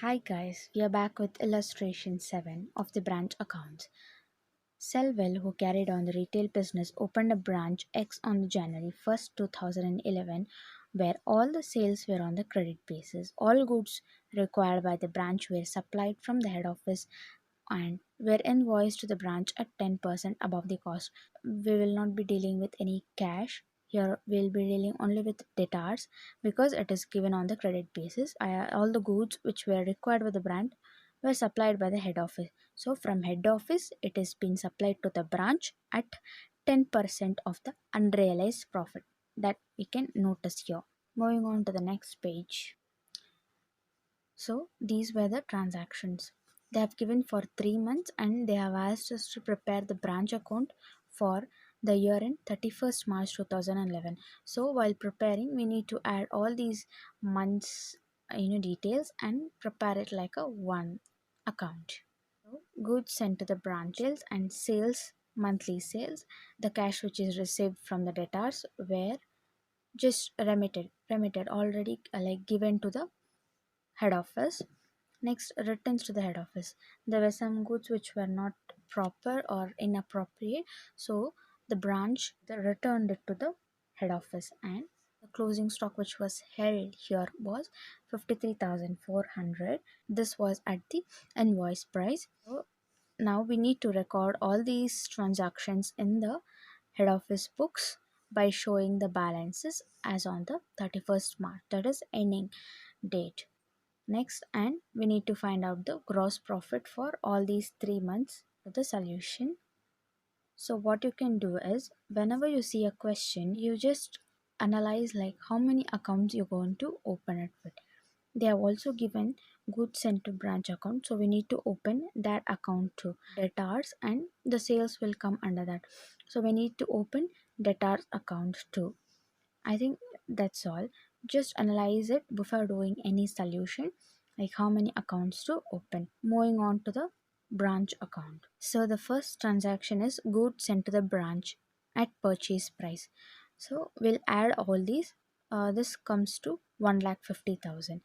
Hi guys, we are back with illustration 7 of the branch accounts. Selwell, who carried on the retail business, opened a branch X on January 1st, 2011, where all the sales were on the credit basis. All goods required by the branch were supplied from the head office and were invoiced to the branch at 10% above the cost. We will not be dealing with any cash. Here we'll be dealing only with debtors because it is given on the credit basis. All the goods which were required by the branch were supplied by the head office. So from head office it is being supplied to the branch at 10% of the unrealized profit that we can notice here. Moving on to the next page. So these were the transactions. They have given for 3 months and they have asked us to prepare the branch account for the year end 31st March 2011. So while preparing, we need to add all these months details and prepare it like a one account. So, goods sent to the branch sales and sales, monthly sales, the cash which is received from the debtors were just remitted already, like given to the head office. Next, returns to the head office. There were some goods which were not proper or inappropriate, so the branch they returned it to the head office, and the closing stock which was held here was 53,400. This was at the invoice price. So now we need to record all these transactions in the head office books by showing the balances as on the 31st March, that is ending date. Next, and we need to find out the gross profit for all these 3 months for the solution. So what you can do is, whenever you see a question, you just analyze like how many accounts you're going to open it with. They have also given goods sent to branch account, so we need to open that account too. Debtors and the sales will come under that, so we need to open debtors account too. I think that's all. Just analyze it before doing any solution, like how many accounts to open. Moving on to the branch account. So the first transaction is goods sent to the branch at purchase price. So we'll add all these. This comes to 1,50,000.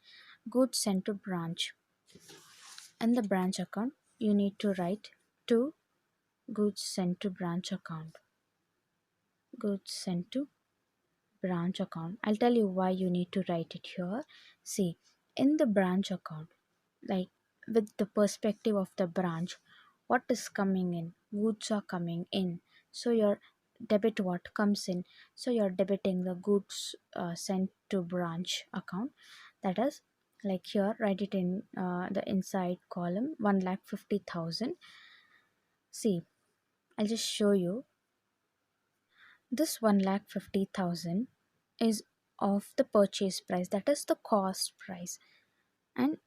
Goods sent to branch. In the branch account, you need to write two goods sent to branch account. Goods sent to branch account. I'll tell you why you need to write it here. See, in the branch account, like with the perspective of the branch, what is coming in? Goods are coming in. So your debit what comes in. So you're debiting the goods sent to branch account. That is, like here, write it in the inside column 1,50,000. See, I'll just show you. This 1,50,000 is of the purchase price, that is the cost price, and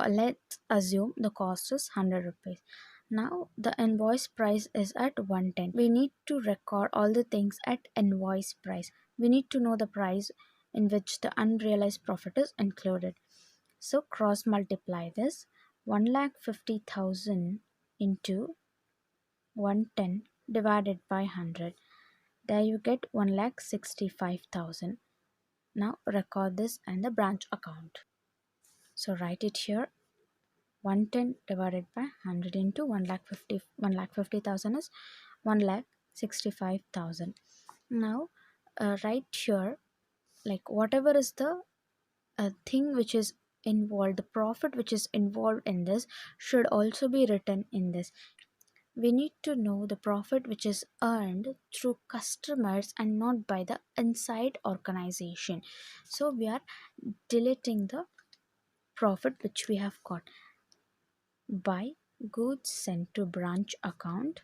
let's assume the cost is 100 rupees. Now the invoice price is at 110. We need to record all the things at invoice price. We need to know the price in which the unrealized profit is included. So cross multiply this 1,50,000 into 110 divided by 100. There you get 1,65,000. Now record this and the branch account. So write it here. 110 divided by 100 into 1,50,000 is 1,65,000. Now write here, like whatever is the thing which is involved, the profit which is involved in this should also be written in this. We need to know the profit which is earned through customers and not by the inside organization. So we are deleting the profit which we have got by goods sent to branch account,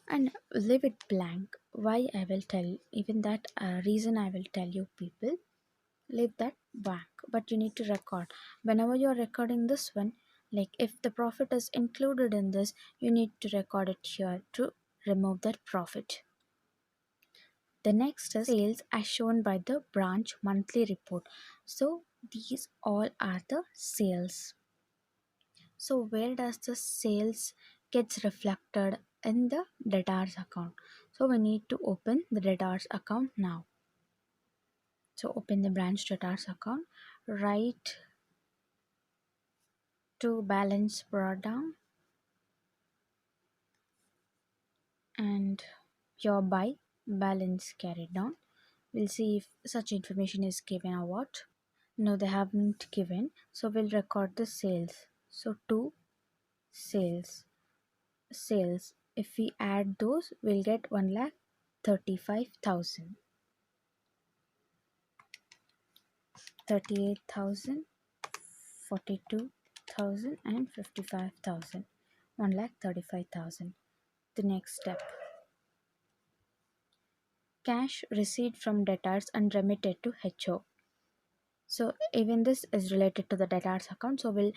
and leave it blank. Why? I will tell, even that reason I will tell you people. Leave that blank, but you need to record whenever you're recording this one, like if the profit is included in this, you need to record it here to remove that profit. The next is sales as shown by the branch monthly report. So these all are the sales. So where does the sales gets reflected? In the debtors account. So we need to open the debtors account now. So open the branch debtors account, write to balance brought down and your by balance carried down. We'll see if such information is given or what. No, they haven't given. So we'll record the sales. So to sales. If we add those, we'll get 1,35,000, 38,000, 42,000, and 55,000. 1,35,000. The next step: cash received from debtors and remitted to HO. So even this is related to the debtors account. So we'll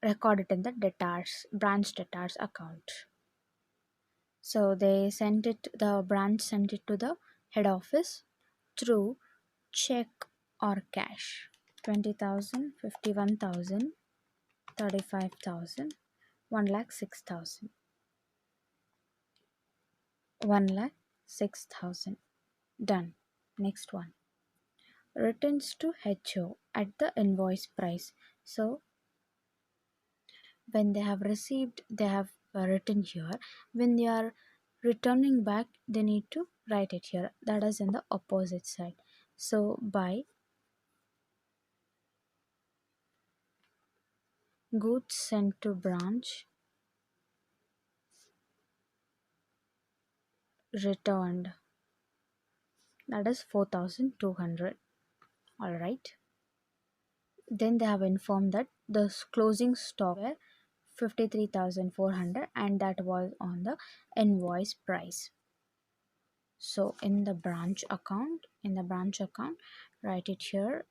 record it in the debtors branch debtors account. So the branch sent it to the head office through check or cash. 20,000, 51,000, 35,000, 1,06,000. 1,06,000. Done. Next one. Returns to HO at the invoice price. So when they have received, they have written here. When they are returning back, they need to write it here. That is in the opposite side. So by goods sent to branch returned, that is 4,200. All right. Then they have informed that the closing stock were 53,400 and that was on the invoice price. So in the branch account, write it here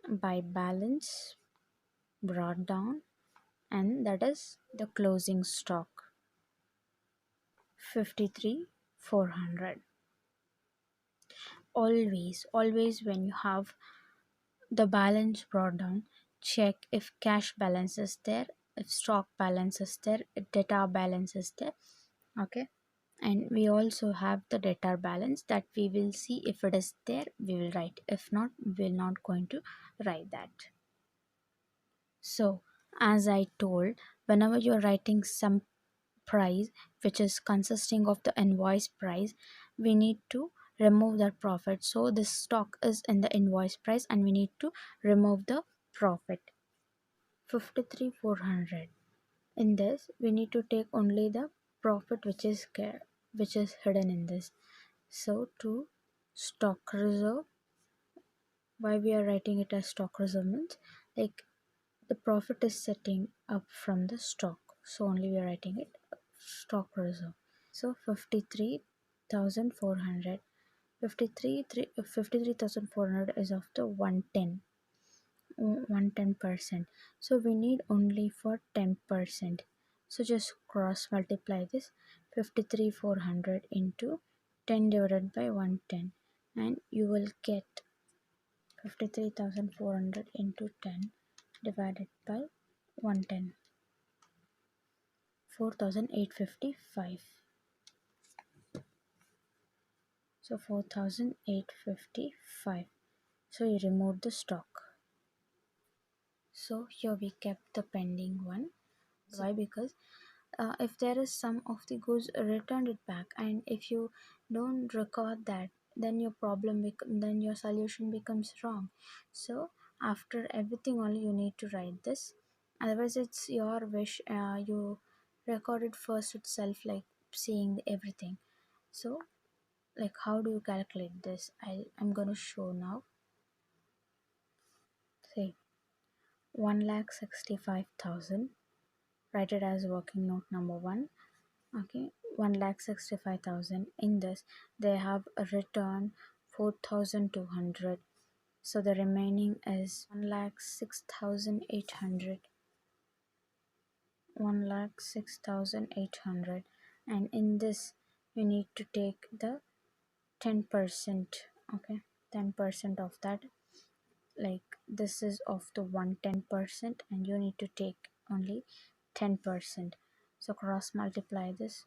by balance brought down, and that is the closing stock 53,400. Always when you have the balance brought down, check if cash balance is there, if stock balance is there, if data balance is there. Okay. And we also have the data balance that we will see. If it is there, we will write. If not, we're not going to write that. So as I told, whenever you're writing some price which is consisting of the invoice price, we need to remove that profit. So this stock is in the invoice price and we need to remove the profit. 53,400. In this we need to take only the profit which is hidden in this. So to stock reserve, why we are writing it as stock reserve means like the profit is setting up from the stock, so only we are writing it stock reserve. So 53,400. 53,400 is of the 110%. So we need only for 10%. So just cross multiply this 53,400 into 10 divided by 110 and you will get 53,400 into 10 divided by 110. 4,855. So 4,855. So you remove the stock. So here we kept the pending one. Why? Because if there is some of the goods, return it back, and if you don't record that, then then your solution becomes wrong. So after everything only you need to write this. Otherwise it's your wish. You record it first itself, like seeing everything. So like how do you calculate this? I'm gonna show now. Say 1,65,000. Write it as working note number 1. Okay, 1,65,000. In this they have a return 4,200. So the remaining is 1,06,800. 1,06,800. And in this you need to take the 10%. Okay, 10% of that, like this is of the 110% and you need to take only 10%. So cross multiply this,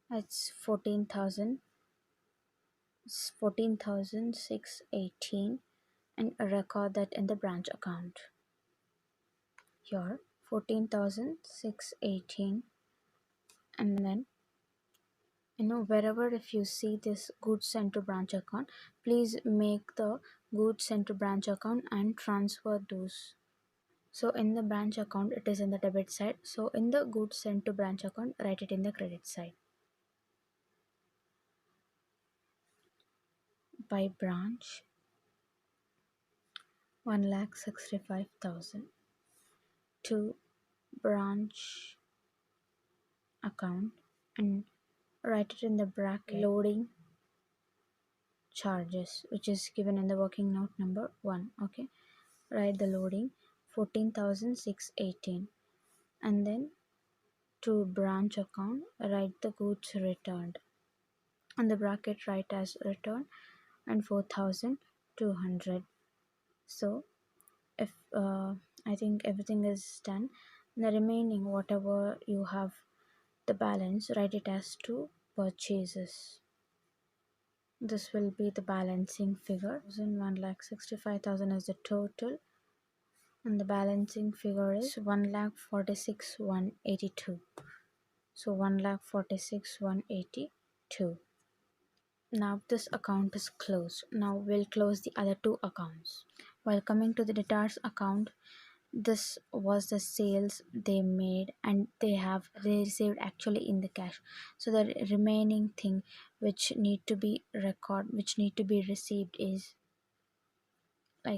it's 14,618 and record that in the branch account. Here 14,618, and then wherever if you see this goods sent to branch account, please make the goods sent to branch account and transfer those. So in the branch account it is in the debit side, so in the goods sent to branch account write it in the credit side. By branch 1,65,000 to branch account, and write it in the bracket loading charges, which is given in the working note number 1. Okay, write the loading 14,618, and then to branch account write the goods returned, and the bracket write as return and 4,200. So if I think everything is done, the remaining whatever you have the balance, write it as to purchases. This will be the balancing figure. 1,65,000 is the total, and the balancing figure is 1,46,182. So 1,46,182. Now this account is closed. Now we'll close the other two accounts. While coming to the debtors account, this was the sales they made and they received actually in the cash. So the remaining thing which need to be received is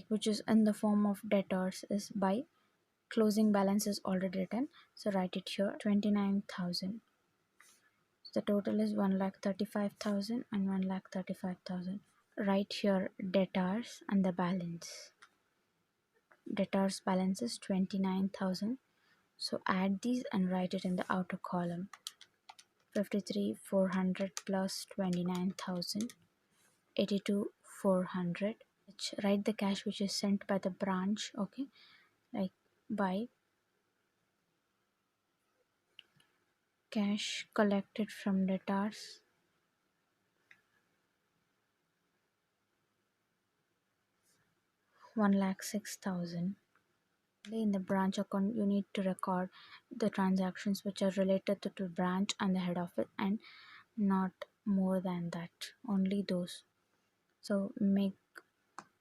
which is in the form of debtors is by closing balance is already written, so write it here 29,000. The total is 1,35,000 and 1,35,000. Write here debtors and the balance. Debtors balance is 29,000. So add these and write it in the outer column. 53,400 plus 29,000, 82,400. Write the cash which is sent by the branch. Okay, like by cash collected from debtors 1,06,000. In the branch account you need to record the transactions which are related to the branch and the head office, and not more than that, only those. So make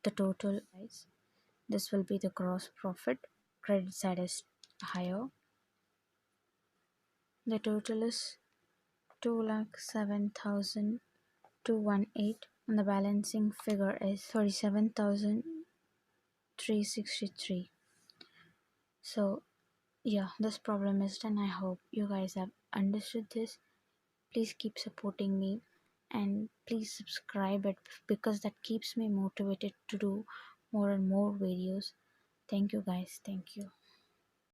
the total price. This will be the gross profit. Credit side is higher. The total is 2,07,218, and the balancing figure is 37,363. So yeah, this problem is done. I hope you guys have understood this. Please keep supporting me and please subscribe it, because that keeps me motivated to do more and more videos. Thank you guys. Thank you.